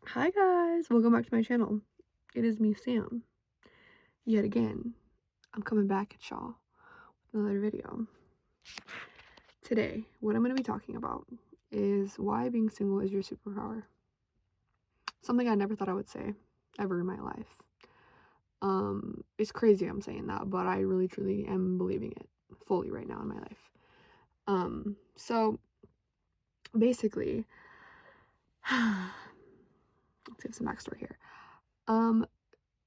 Hi guys, welcome back to my channel. It is me, Sam. Yet again, I'm coming back at y'all with another video. Today, what I'm going to be talking about is why being single is your superpower. Something I never thought I would say ever in my life. It's crazy I'm saying that, but I really truly am believing it fully right now in my life. So basically, let's give some backstory here.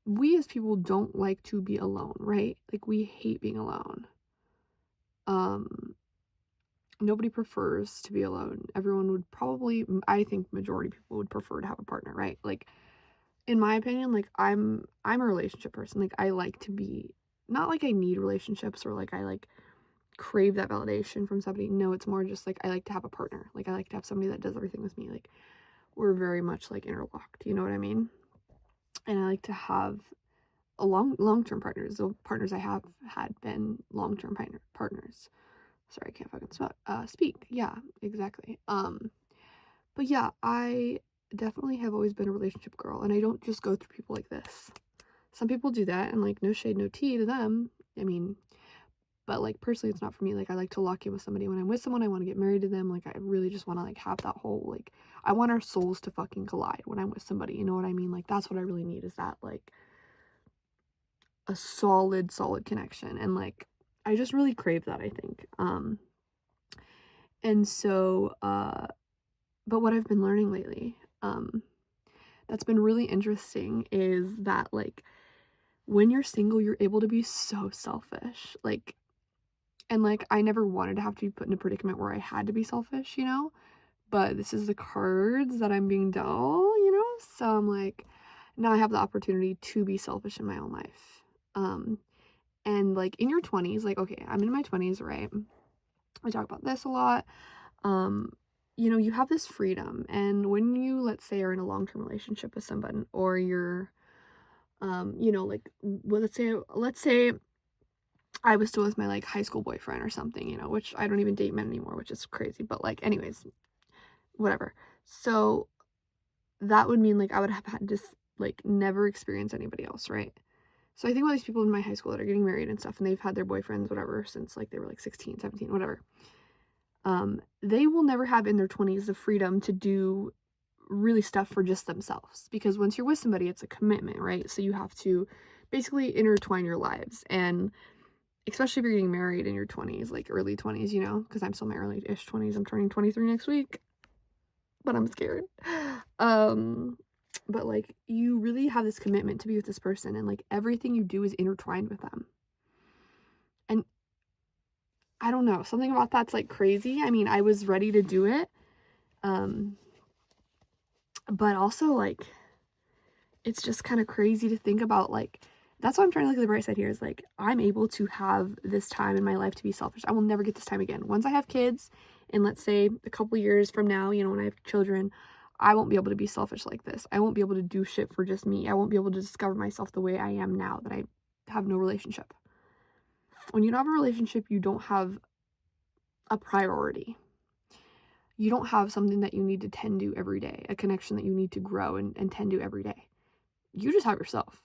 We as people don't like to be alone, right? Like, we hate being alone. Nobody prefers to be alone. Everyone would probably, I think majority of people would prefer to have a partner, right? Like, in my opinion, like, I'm a relationship person. Like, I like to be, not like I need relationships or like I like crave that validation from somebody. No, it's more just like I like to have a partner. Like, I like to have somebody that does everything with me. Like, we're very much like interlocked, you know what I mean? And I like to have a long-term partners. The partners I have had been long-term partners. Sorry, I can't fucking speak. Yeah, exactly. But yeah, I definitely have always been a relationship girl, and I don't just go through people like this. Some people do that, and like, no shade, no tea to them. I mean, but like, personally, it's not for me. Like, I like to lock in with somebody. When I'm with someone, I want to get married to them. Like, I really just want to like have that whole, like, I want our souls to fucking collide when I'm with somebody. You know what I mean? Like, that's what I really need, is that like a solid connection. And like, I just really crave that, I think. And so, but what I've been learning lately, that's been really interesting, is that like, when you're single, you're able to be so selfish. Like, and like, I never wanted to have to be put in a predicament where I had to be selfish, you know? But this is the cards that I'm being dealt, you know? So I'm like, now I have the opportunity to be selfish in my own life. And like, in your 20s, like, okay, I'm in my 20s, right? I talk about this a lot. um you have this freedom, and when you, let's say, are in a long-term relationship with someone, or you're like, well, let's say I was still with my like high school boyfriend or something, which I don't even date men anymore, which is crazy, but like, anyways, whatever. So that would mean like I would have had to like never experience anybody else, right? So I think about these people in my high school that are getting married and stuff, and they've had their boyfriends, whatever, since like they were like 16, 17, whatever. They will never have in their 20s the freedom to do really stuff for just themselves, because once you're with somebody, it's a commitment, right? So you have to basically intertwine your lives. And especially if you're getting married in your 20s, like early 20s, because I'm still in my early-ish 20s. I'm turning 23 next week, but I'm scared. um but like, you really have this commitment to be with this person, and like, everything you do is intertwined with them. And I don't know, something about that's like crazy. I mean, I was ready to do it. um but also, like, it's just kind of crazy to think about. Like, that's why I'm trying to look at the bright side here, is like, I'm able to have this time in my life to be selfish. I will never get this time again. Once I have kids, and let's say a couple years from now, when I have children, I won't be able to be selfish like this. I won't be able to do shit for just me. I won't be able to discover myself the way I am now that I have no relationship. When you don't have a relationship, you don't have a priority. You don't have something that you need to tend to every day, a connection that you need to grow and tend to every day. You just have yourself.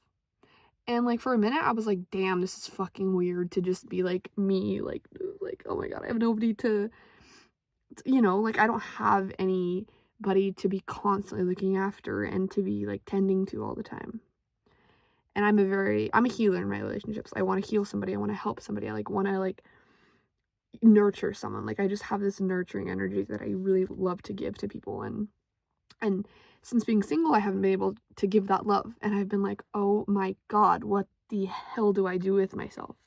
And like, for a minute, I was like, damn, this is fucking weird to just be like me, like, oh my god, I have nobody to, like, I don't have anybody to be constantly looking after and to be like tending to all the time. And I'm a healer in my relationships. I want to heal somebody. I want to help somebody. I like want to like nurture someone. Like, I just have this nurturing energy that I really love to give to people. And since being single, I haven't been able to give that love. And I've been like, oh my god, what the hell do I do with myself?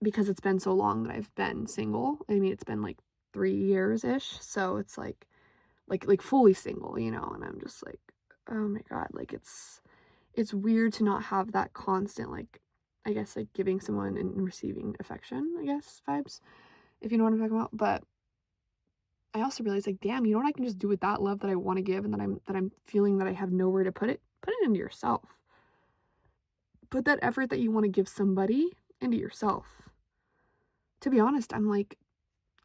Because it's been so long that I've been single. I mean, it's been like 3 years-ish. So it's like fully single, and I'm just like, oh my god, like, it's weird to not have that constant, like, I guess, like, giving someone and receiving affection, I guess, vibes, if you know what I'm talking about. But I also realized, like, damn, you know what I can just do with that love that I want to give, and that I'm feeling that I have nowhere to put it into yourself. Put that effort that you want to give somebody into yourself. To be honest, I'm like,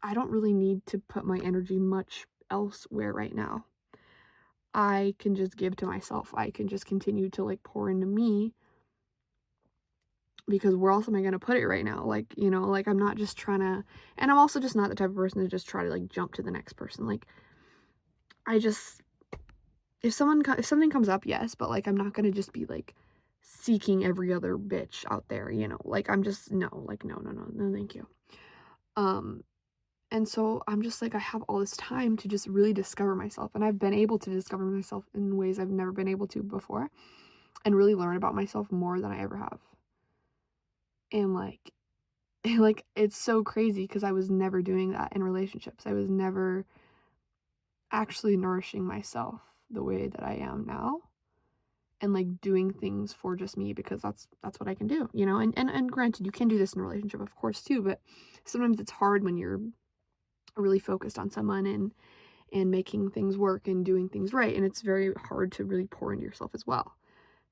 I don't really need to put my energy much elsewhere right now. I can just give to myself. I can just continue to like pour into me, because where else am I going to put it right now? Like, you know, like I'm not just trying to, and I'm also just not the type of person to just try to like jump to the next person. Like I just, if something comes up, yes, but like I'm not going to just be like seeking every other bitch out there, you know? Like I'm just no, like no, thank you. And so I'm just like, I have all this time to just really discover myself, and I've been able to discover myself in ways I've never been able to before, and really learn about myself more than I ever have. And like like it's so crazy because I was never doing that in relationships. I was never actually nourishing myself the way that I am now, and like doing things for just me because that's what I can do, you know? And granted, you can do this in a relationship, of course, too, but sometimes it's hard when you're really focused on someone and making things work and doing things right, and it's very hard to really pour into yourself as well.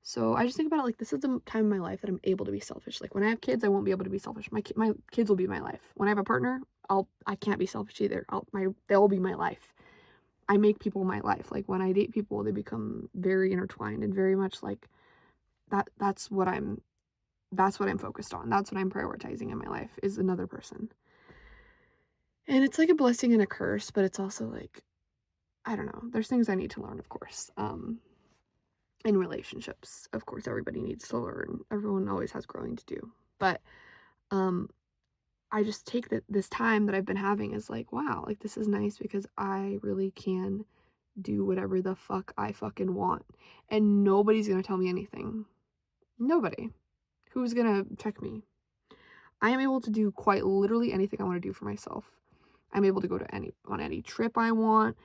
So I just think about it like this is the time in my life that I'm able to be selfish. Like when I have kids, I won't be able to be selfish. My kids will be my life. When I have a partner, I can't be selfish either. They'll be my life. I make people my life. Like when I date people, they become very intertwined and very much like that. That's what I'm focused on. That's what I'm prioritizing in my life, is another person. And it's like a blessing and a curse, but it's also like, I don't know. There's things I need to learn, of course. In relationships, of course, everybody needs to learn. Everyone always has growing to do. But um I just take this time that I've been having as like, wow, like this is nice because I really can do whatever the fuck I fucking want. And nobody's gonna tell me anything. Nobody. Who's gonna check me? I am able to do quite literally anything I want to do for myself. I'm able to go to on any trip I want,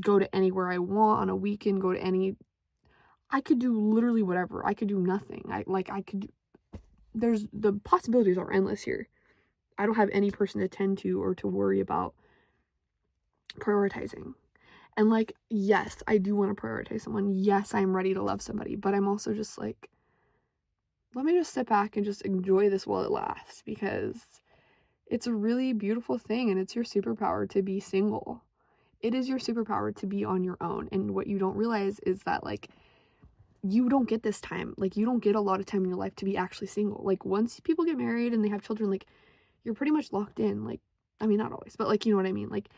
go to anywhere I want on a weekend, go to any, I could do literally whatever. I could do nothing. There's, the possibilities are endless here. I don't have any person to tend to or to worry about prioritizing. And like, yes, I do want to prioritize someone. Yes, I'm ready to love somebody, but I'm also just like, let me just sit back and just enjoy this while it lasts, because it's a really beautiful thing, and it's your superpower to be single. It is your superpower to be on your own. And what you don't realize is that like you don't get this time. Like you don't get a lot of time in your life to be actually single. Like once people get married and they have children, like you're pretty much locked in. Like, I mean, not always, but like, you know what I mean? Like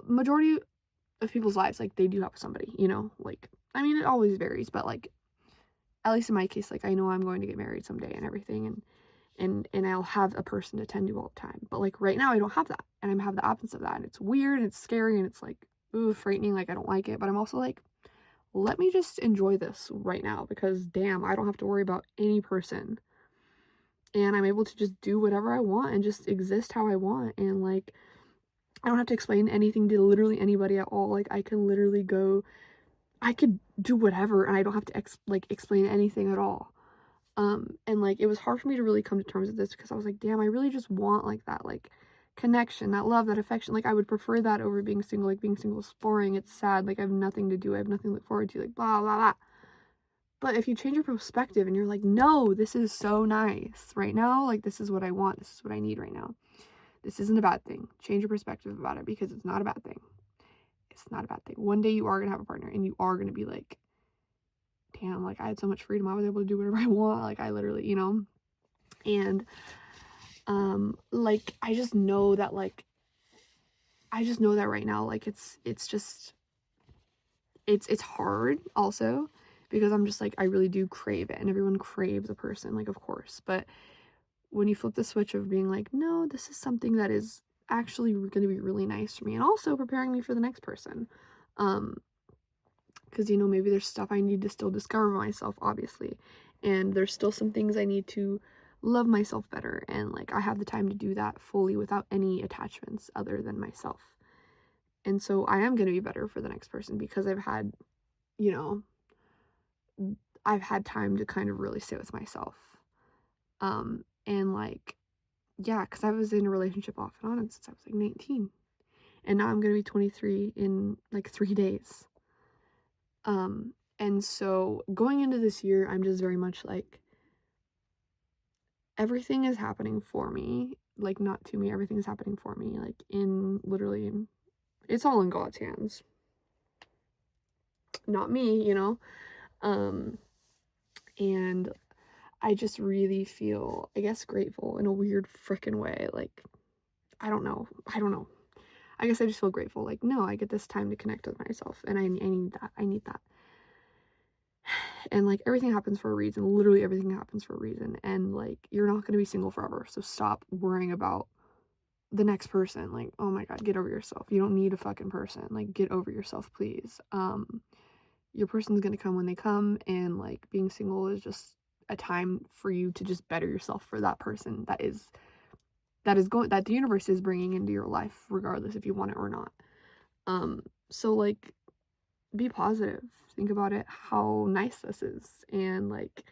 majority of people's lives, like they do have somebody, you know, like, I mean, it always varies, but like, at least in my case, like I know I'm going to get married someday and everything. And I'll have a person to tend to all the time. But like right now I don't have that. And I have the opposite of that. And it's weird and it's scary and it's like, ooh, frightening. Like I don't like it. But I'm also like, let me just enjoy this right now, because damn, I don't have to worry about any person. And I'm able to just do whatever I want and just exist how I want. And like, I don't have to explain anything to literally anybody at all. Like I can literally go, I could do whatever and I don't have to explain anything at all. And like it was hard for me to really come to terms with this, because I was like, damn, I really just want like that like connection, that love, that affection. Like I would prefer that over being single. Like being single is boring, it's sad, like I have nothing to do, I have nothing to look forward to, like blah blah blah. But if you change your perspective and you're like, no, this is so nice right now, like this is what I want, this is what I need right now, this isn't a bad thing. Change your perspective about it, because it's not a bad thing. It's not a bad thing. One day you are gonna have a partner and you are gonna be like, damn, like I had so much freedom, I was able to do whatever I want, like I literally, you know. And like I just know that right now, like it's just it's hard also, because I'm just like, I really do crave it, and everyone craves a person, like of course. But when you flip the switch of being like, no, this is something that is actually going to be really nice for me, and also preparing me for the next person, because you know, maybe there's stuff I need to still discover myself, obviously, and there's still some things I need to love myself better, and like I have the time to do that fully without any attachments other than myself. And so I am going to be better for the next person, because I've had, you know, I've had time to kind of really sit with myself. And like, yeah, because I was in a relationship off and on since I was like 19, and now I'm going to be 23 in like 3 days. And so going into this year, I'm just very much like, everything is happening for me, like not to me, everything is happening for me, like in literally, it's all in God's hands. not me, you know? And I just really feel, I guess, grateful in a weird freaking way. Like, I don't know. I guess I just feel grateful. Like, no, I get this time to connect with myself, and I need that. I need that. And like, everything happens for a reason. Literally everything happens for a reason. And like, you're not going to be single forever. So stop worrying about the next person. Like, oh my God, get over yourself. You don't need a fucking person. Like, get over yourself, please. Your person's going to come when they come. And like, being single is just a time for you to just better yourself for that person that the universe is bringing into your life, regardless if you want it or not. So like, be positive. Think about it, how nice this is. And like,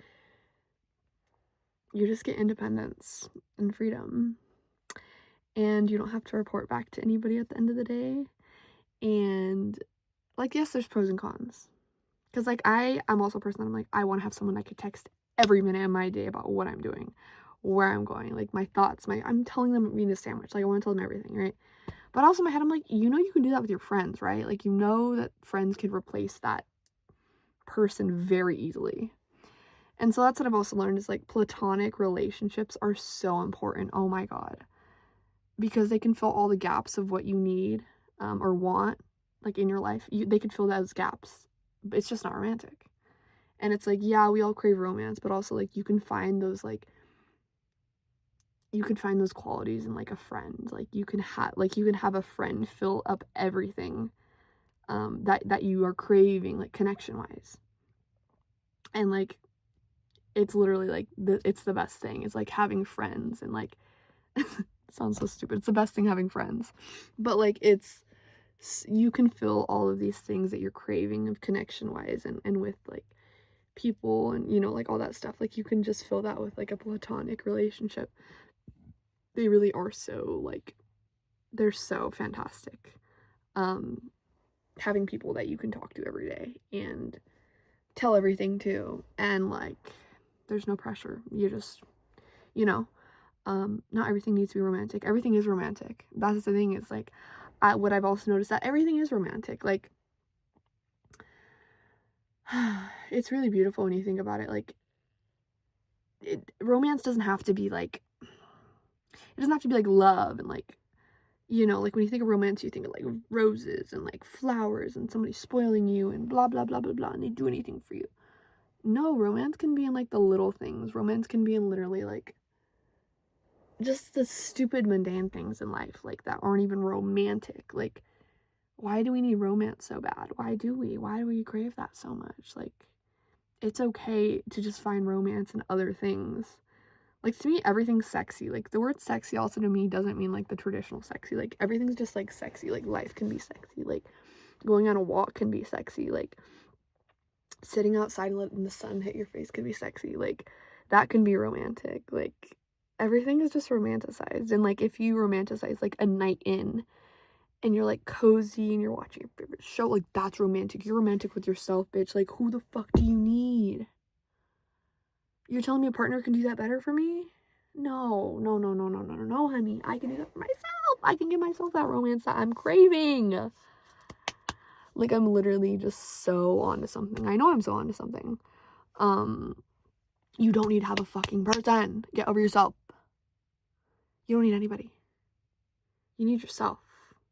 you just get independence and freedom. And you don't have to report back to anybody at the end of the day. And like, yes, there's pros and cons. Because like, I'm also a person that I'm like, I want to have someone I could text every minute of my day about what I'm doing, where I'm going, like my thoughts, I'm telling them I'm eating a sandwich. Like, I want to tell them everything, right? But also in my head, I'm like, you know, you can do that with your friends, right? Like, you know that friends can replace that person very easily. And so that's what I've also learned is like, platonic relationships are so important. Oh my God. Because they can fill all the gaps of what you need or want, like in your life. They could fill those gaps, but it's just not romantic. And it's like, yeah, we all crave romance, but also like, you can find those qualities in like a friend. Like, you can have a friend fill up everything that you are craving, like connection wise. And like, it's literally like it's the best thing. It's like having friends, and like, it sounds so stupid. It's the best thing, having friends. But like, you can fill all of these things that you're craving of connection wise and with like people, and you know, like all that stuff. Like, you can just fill that with like a platonic relationship. They really are so like, they're so fantastic. Having people that you can talk to every day and tell everything to, and like, there's no pressure. You just, you know, not everything needs to be romantic. Everything is romantic. That's the thing, is like, what I've also noticed, that everything is romantic. Like, it's really beautiful when you think about it. Like, romance doesn't have to be like, it doesn't have to be like love and like, you know, like when you think of romance, you think of like roses and like flowers and somebody spoiling you and blah, blah, blah, blah, blah, and they do anything for you. No, romance can be in like the little things. Romance can be in literally like just the stupid mundane things in life, like, that aren't even romantic. Like, why do we need romance so bad? Why do we crave that so much? Like, it's okay to just find romance in other things. Like, to me, everything's sexy. Like, the word sexy also to me doesn't mean like the traditional sexy. Like, everything's just like sexy. Like, life can be sexy. Like, going on a walk can be sexy. Like, sitting outside and letting the sun hit your face can be sexy. Like, that can be romantic. Like, everything is just romanticized. And like, if you romanticize like a night in, and you're like cozy and you're watching your favorite show, like, that's romantic. You're romantic with yourself, bitch. Like, who the fuck do you need? You're telling me a partner can do that better for me? No, no, no, no, no, no, no, no, honey. I can do that for myself. I can give myself that romance that I'm craving. Like, I'm literally just so onto something. I know I'm so onto something. You don't need to have a fucking person. Get over yourself. You don't need anybody. You need yourself.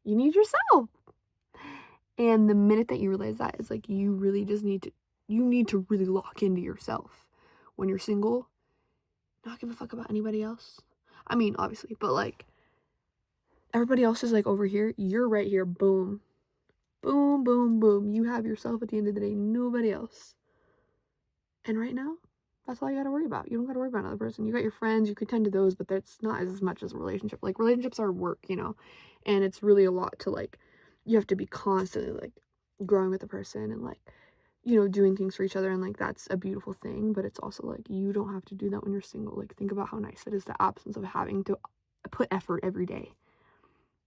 You need yourself. And the minute that you realize that, it's like, you really just need to really lock into yourself. When you're single, not give a fuck about anybody else. I mean, obviously, but like, everybody else is like over here. You're right here. Boom. Boom, boom, boom. You have yourself at the end of the day. Nobody else. And right now, that's all you gotta worry about. You don't gotta worry about another person. You got your friends, you can tend to those, but that's not as much as a relationship. Like, relationships are work, you know? And it's really a lot to like, you have to be constantly like growing with the person and like, you know, doing things for each other, and like, that's a beautiful thing. But it's also like, you don't have to do that when you're single. Like, think about how nice it is, the absence of having to put effort every day.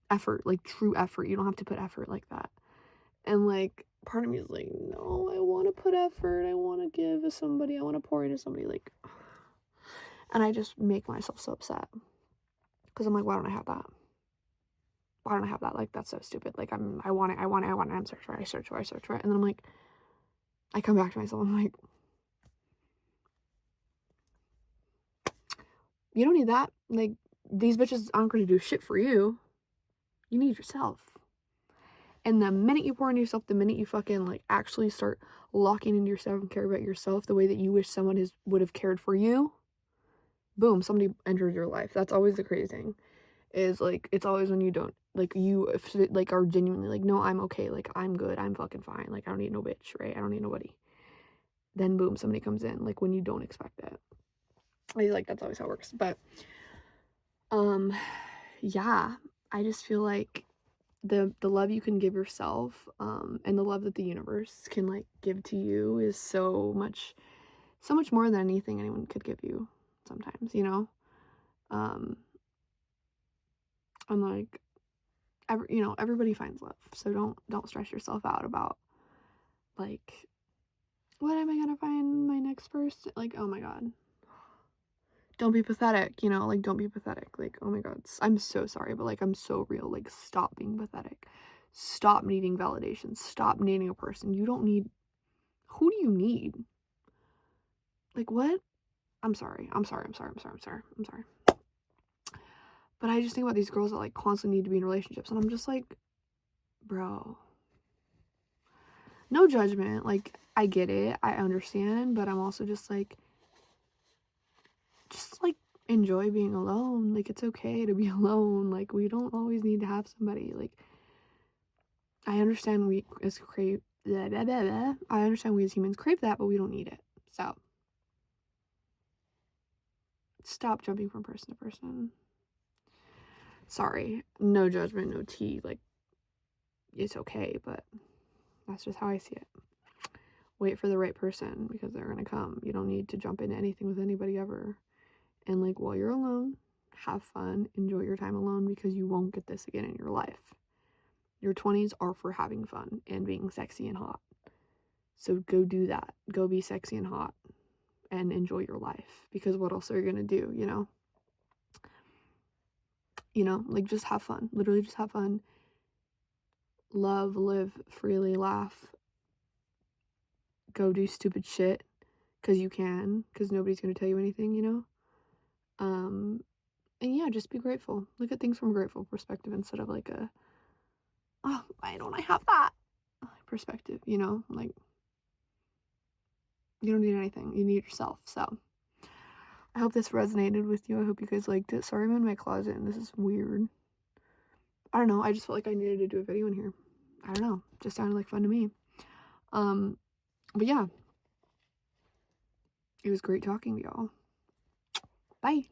Effort, like true effort. You don't have to put effort like that. And like, part of me is like, no, I want to put effort. I want to give to somebody. I want to pour into somebody. Like, and I just make myself so upset because I'm like, why don't I have that? Why don't I have that? Like, that's so stupid. Like, I want it. I search for it. And then I'm like, I come back to myself, I'm like, you don't need that. Like, these bitches aren't gonna do shit for you. You need yourself. And the minute you pour into yourself, the minute you fucking like actually start locking into yourself and care about yourself the way that you wish someone would have cared for you, boom, somebody entered your life. That's always the crazy thing. Is like it's always when you don't like you like are genuinely like, no, I'm okay, like I'm good, I'm fucking fine, like I don't need no bitch, right? I don't need nobody. Then boom, somebody comes in like when you don't expect it. Like that's always how it works. But yeah, I just feel like the love you can give yourself and the love that the universe can like give to you is so much more than anything anyone could give you sometimes, you know. I'm like everybody finds love, so don't stress yourself out about like what am I gonna find my next person, like, oh my god, don't be pathetic, like don't be pathetic, like, oh my god, I'm so sorry, but like I'm so real, like stop being pathetic, stop needing validation, stop needing a person. You don't need, who do you need? Like what? I'm sorry. But I just think about these girls that like constantly need to be in relationships, and I'm just like, bro, no judgment, like I get it, I understand, but I'm also just like enjoy being alone. Like it's okay to be alone. Like we don't always need to have somebody. Like I understand we as crave blah, blah, blah, blah. I understand we as humans crave that, but we don't need it. So stop jumping from person to person. Sorry, no judgment, no tea. Like it's okay, but that's just how I see it. Wait for the right person because they're gonna come. You don't need to jump into anything with anybody ever. And like while you're alone, have fun, enjoy your time alone because you won't get this again in your life. Your 20s are for having fun and being sexy and hot. So go do that. Go be sexy and hot and enjoy your life because what else are you going to do, you know? Like just have fun. Literally just have fun. Love, live freely, laugh. Go do stupid shit because you can, because nobody's going to tell you anything, you know? And yeah, just be grateful. Look at things from a grateful perspective instead of like a, oh, why don't I have that perspective, like you don't need anything, you need yourself. So I hope this resonated with you. I hope you guys liked it. Sorry I'm in my closet and this is weird. I don't know, I just felt like I needed to do a video in here. I don't know, just sounded like fun to me. But yeah, it was great talking to y'all. Bye.